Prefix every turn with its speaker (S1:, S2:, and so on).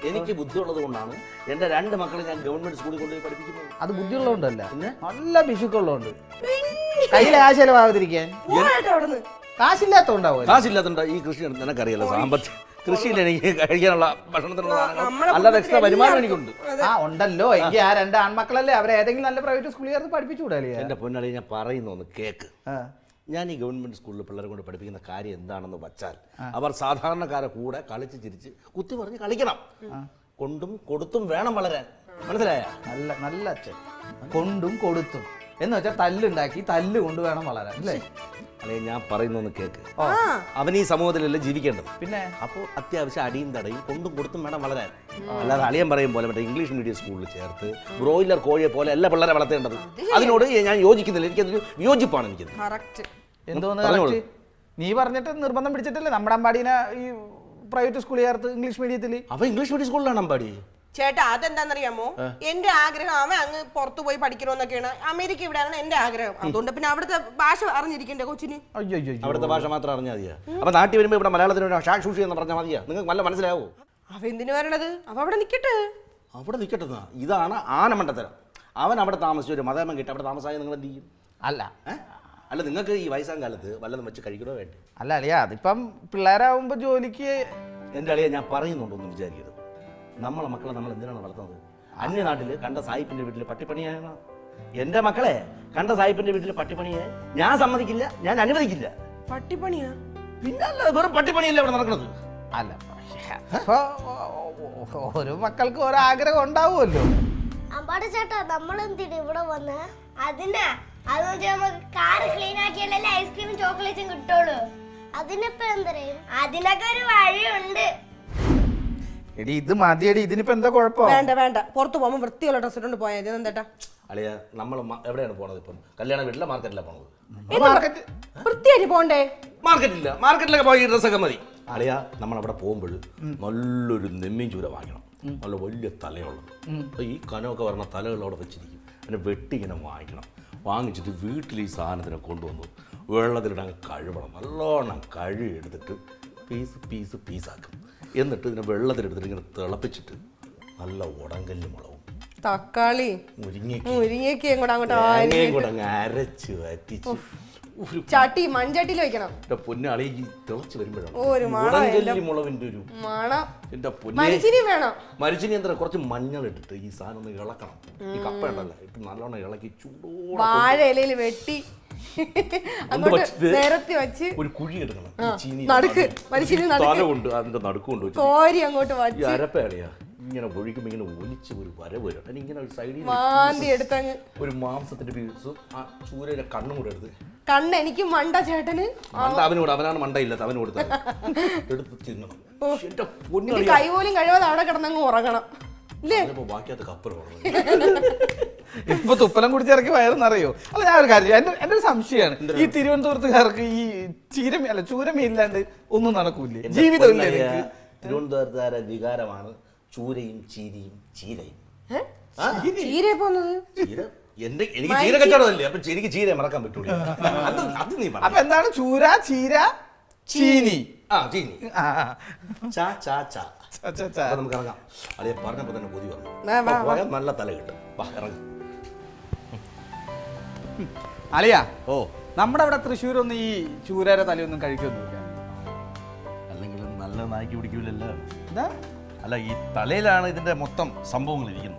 S1: എനിക്ക് ബുദ്ധിയുള്ളത് കൊണ്ടാണ് എന്റെ 2 മക്കളെ ഞാൻ ഗവൺമെന്റ് സ്കൂളിൽ കൊണ്ടുപോയി പഠിപ്പിക്കുന്നത്.
S2: അത് ബുദ്ധിയുള്ളതുകൊണ്ടല്ല, പിന്നെ നല്ല പിശുക്കുള്ളതുകൊണ്ട്. കയ്യിൽ കാശ് ചെലവാകാതിരിക്കാൻ. കാശില്ലാത്തതുണ്ടാവും.
S1: കാശില്ലാത്തതുകൊണ്ട് ഈ കൃഷി നിനക്കറിയാലോ, സാമ്പത്തിക കൃഷിയിൽ എനിക്ക് കഴിക്കാനുള്ള ഭക്ഷണത്തിനുള്ള സാധനങ്ങൾ അല്ലാതെ എക്സ്ട്രാ വരുമാനം എനിക്കുണ്ട്.
S2: ഉണ്ടല്ലോ. എങ്കിൽ ആ 2 ആൺമക്കളല്ലേ, അവരെ ഏതെങ്കിലും നല്ല പ്രൈവറ്റ് സ്കൂളിൽ ചേർത്ത് പഠിപ്പിച്ചുകൂടാല്ലേ?
S1: എന്റെ പൊന്നാളി, ഞാൻ പറയുന്നു ഒന്ന് കേക്ക്. ഞാൻ ഈ ഗവൺമെന്റ് സ്കൂളിൽ പിള്ളേരെ കൊണ്ട് പഠിപ്പിക്കുന്ന കാര്യം എന്താണെന്ന് വച്ചാൽ, അവർ സാധാരണക്കാരെ കൂടെ കളിച്ച് ചിരിച്ച് കുത്തി പറഞ്ഞ് കളിക്കണം. കൊണ്ടും കൊടുത്തും വേണം വളരാൻ. മനസ്സിലായ?
S2: നല്ല നല്ല അച്ഛൻ. കൊണ്ടും കൊടുത്തും എന്ന് വെച്ചാൽ തല്ലുണ്ടാക്കി തല്ല് കൊണ്ട് വേണം വളരാൻ അല്ലേ?
S1: അല്ലെങ്കിൽ ഞാൻ പറയുന്നൊന്ന് കേക്ക്. അവൻ ഈ സമൂഹത്തിലല്ലേ ജീവിക്കേണ്ടത്.
S2: പിന്നെ
S1: അപ്പോൾ അത്യാവശ്യം അടിയും തടയും കൊണ്ടും കൊടുത്തും വേണം വളരാൻ. അല്ലാതെ അളിയൻ പറയും പോലെ മറ്റേ ഇംഗ്ലീഷ് മീഡിയം സ്കൂളിൽ ചേർത്ത് ബ്രോയിലർ കോഴിയെ പോലെ അല്ല പിള്ളേരെ വളർത്തേണ്ടത്. അതിനോട് ഞാൻ യോജിക്കുന്നില്ല. എനിക്കതൊരു വിയോജിപ്പാണ്. എനിക്കത്
S2: എന്തോന്ന് നീ പറഞ്ഞിട്ട് നിർബന്ധം പിടിച്ചിട്ടല്ലേ നമ്മുടെ അമ്പാടീനെ ഈ പ്രൈവറ്റ് സ്കൂളിൽ ചേർത്ത് ഇംഗ്ലീഷ് മീഡിയത്തിൽ.
S1: അവ ഇംഗ്ലീഷ് മീഡിയം സ്കൂളിലാണ് അമ്പാടി.
S3: ചേട്ടാ, അതെന്താണെന്നറിയാമോ? എന്റെ ആഗ്രഹം അവൻ അങ്ങ് പുറത്തു പോയി പഠിക്കണമെന്നൊക്കെയാണ്. അമേരിക്ക ഇവിടെയാണ് എന്റെ ആഗ്രഹം. അതുകൊണ്ട് പിന്നെ അവിടുത്തെ ഭാഷ അറിഞ്ഞിരിക്കണ്ടേ കൊച്ചിന്?
S1: അവിടുത്തെ ഭാഷ മാത്രം അറിഞ്ഞാൽ മതിയാ? അപ്പൊ നാട്ടിൽ വരുമ്പോ ഇവിടെ മലയാളത്തിന് ഷാഷൂഷി എന്ന് പറഞ്ഞാൽ മതിയാ? നിങ്ങൾക്ക് നല്ല മനസ്സിലാവോ?
S3: അവ എന്തിനു വരണത്? അവ അവിടെ നിക്കട്ടെ.
S1: അവിടെ നിൽക്കട്ടെ. ഇതാണ് ആനമണ്ടത്തരം. അവൻ അവിടെ താമസിച്ചു, ഒരു മതമം കിട്ടി അവിടെ താമസമായി നിങ്ങൾ എന്ത് ചെയ്യും? അല്ല നിങ്ങൾക്ക് ഈ വയസ്സാം കാലത്ത് വല്ലതും വെച്ച് കഴിക്കണോ വേണ്ടി?
S2: അല്ല അളിയാ, അതിപ്പം പിള്ളേരാകുമ്പോ ജോലിക്ക്.
S1: എൻ്റെ അളിയെ ഞാൻ പറയുന്നുണ്ടോന്ന് വിചാരിക്കരുത്. നമ്മളെ മക്കളെ നമ്മൾ എന്തിനാണ് വളർത്തുന്നത്? അന്യനാട്ടിൽ കണ്ട സായിപ്പിന്റെ വീട്ടിൽ പട്ടിപ്പണിയാണ്. എൻ്റെ മക്കളെ കണ്ട സായിപ്പിന്റെ വീട്ടിൽ പട്ടിപ്പണിയെ ഞാൻ സമ്മതിക്കില്ല, ഞാൻ അനുവദിക്കില്ല.
S3: പട്ടിപ്പണിയാ?
S1: പിന്നല്ല, വെറും പട്ടിപ്പണിയല്ലേ ഇവിടെ നടക്കുന്നത്.
S2: അല്ല, ഓരോ മക്കൾക്ക് ഓരോ ആഗ്രഹം ഉണ്ടാവുമല്ലോ.
S4: അമ്പാടി ചേട്ടാ, നമ്മളെന്തിനാ ഇവിടെ വന്ന്? അതിനാ നമുക്ക് കാർ ക്ലീൻ ആക്കിയാലല്ലേ ഐസ്ക്രീമും ചോക്ലേറ്റും കിട്ടുള്ളൂ. അതിനിപ്പോ എന്തരയും അതിനൊക്കെ ഒരു വഴിയുണ്ട്.
S2: എടി ഇത് മതിയടി, ഇതിനിപ്പോ എന്താ കുഴപ്പം?
S3: വേണ്ട വേണ്ട, പുറത്തു പോകുമ്പോ വൃത്തിയുള്ള ഡ്രസ് ഇട്ടോണ്ട് പോയത് എന്താ?
S1: അളിയ, നമ്മൾ എവിടെയാണ് പോണത്? ഇപ്പം കല്യാണ വീട്ടിലെ മാർക്കറ്റിലാണ് പോണത്.
S3: വൃത്തിയായിട്ട് പോണ്ടേ?
S1: മാർക്കറ്റിലൊക്കെ പോയി ഡ്രസ്സൊക്കെ മതി. അളിയ, നമ്മളവിടെ പോകുമ്പോൾ നല്ലൊരു നെമ്മീൻ ചൂര വാങ്ങണം. നല്ല വലിയ തലയുള്ളത്. അപ്പോൾ ഈ കനമൊക്കെ പറഞ്ഞ തലകൾ അവിടെ വെച്ചിരിക്കും. അതിനെ വെട്ടി ഇങ്ങനെ വാങ്ങിക്കണം. വാങ്ങിച്ചിട്ട് വീട്ടിൽ ഈ സാധനത്തിനെ കൊണ്ടുവന്നു വെള്ളത്തിലിട്ട് കഴുകണം. നല്ലോണം കഴുകി എടുത്തിട്ട് പീസാക്കും. എന്നിട്ട് ഇതിനെ വെള്ളത്തിലെടുത്തിട്ട് ഇങ്ങനെ തിളപ്പിച്ചിട്ട് നല്ല ഉടങ്കല്ലി മുളകും
S3: തക്കാളി മുരിങ്ങയ്ക്കയും കൂടെ അങ്ങോട്ട്
S1: അരച്ച് വറ്റിച്ച്
S3: ചട്ടി മൺചട്ടിയിൽ വെക്കണം.
S1: പൊന്നാളി ഈ തിളച്ച് വരുമ്പോഴാണ് മുളവിന്റെ ഒരു മരിച്ചിനി എന്താ കുറച്ച് മഞ്ഞൾ ഇട്ടിട്ട് ഈ സാധനം ഒന്ന് ഇളക്കണം. ഈ കപ്പ ഉണ്ടല്ലോ ഇട്ട് നല്ലോണം ഇളക്കി ചൂടോടെ
S3: വാഴ ഇലയിൽ വെട്ടി നിരത്തി വെച്ച്
S1: ഒരു കുഴി എടുക്കണം.
S3: തല
S1: കൊണ്ട് അതിന്റെ നടുക്കുകൊണ്ട്
S3: കോരി അങ്ങോട്ട് വെച്ച്
S1: അരപ്പേളിയാ ഇങ്ങനെ ഒഴിക്കുമ്പോ ഇങ്ങനെ ഒലിച്ച് ഒരു വര വരും. ഇങ്ങനെ ഒരു സൈഡിൽ ഒരു മാംസത്തിന്റെ പീസും ആ ചൂരയുടെ കണ്ണും കൂടെ എടുത്ത്.
S3: കണ്ണ് എനിക്ക് മണ്ട ചേട്ടന്.
S1: അവനോട് അവനാണ് മണ്ടയില്ലാത്ത അവനോട് എടുത്ത് തിന്നണം.
S3: കൈ പോലും കഴിയാതെ അവിടെ കിടന്നങ്ങ് ഉറങ്ങണം.
S1: ബാക്കിയാത്ത കപ്പൽ
S2: ഇപ്പൊ തുപ്പലം കുടിച്ചിറക്കി വയറെന്നറിയോ? അല്ല, ഞാൻ ഒരു കാര്യം, എന്റെ ഒരു സംശയമാണ്. ഈ തിരുവനന്തപുരത്തുകാർക്ക് ഈ ചൂരമീല്ലാണ്ട് ഒന്നും നടക്കൂലേ? ജീവിതമില്ലേ?
S1: തിരുവനന്തപുരത്തുകാരെ വികാരമാണ് ചൂരയും ചീരയും ചീരയും. എനിക്ക് ചീര കച്ചവടമല്ലേ, അപ്പൊ എനിക്ക് ചീര മറക്കാൻ പറ്റൂല.
S2: അപ്പൊ എന്താണ് ചൂര, ചീര, ചീനി?
S1: ചീനി. നമുക്ക് ഇറങ്ങാം. അളിയെ പറഞ്ഞപ്പോ തന്നെ കൊതി വന്നു. നല്ല തല കിട്ടും. ഇറങ്ങി
S2: അളിയാ. നമ്മുടെ അവിടെ തൃശ്ശൂരൊന്നും ഈ ചൂരയുടെ തലയൊന്നും കഴിക്കൊന്നുമില്ല.
S1: അല്ലെങ്കിൽ നല്ല നായ്ക്ക് പിടിക്കൂലല്ലോ. അല്ല, ഈ തലയിലാണ് ഇതിന്റെ മൊത്തം സംഭവങ്ങൾ ഇരിക്കുന്നത്.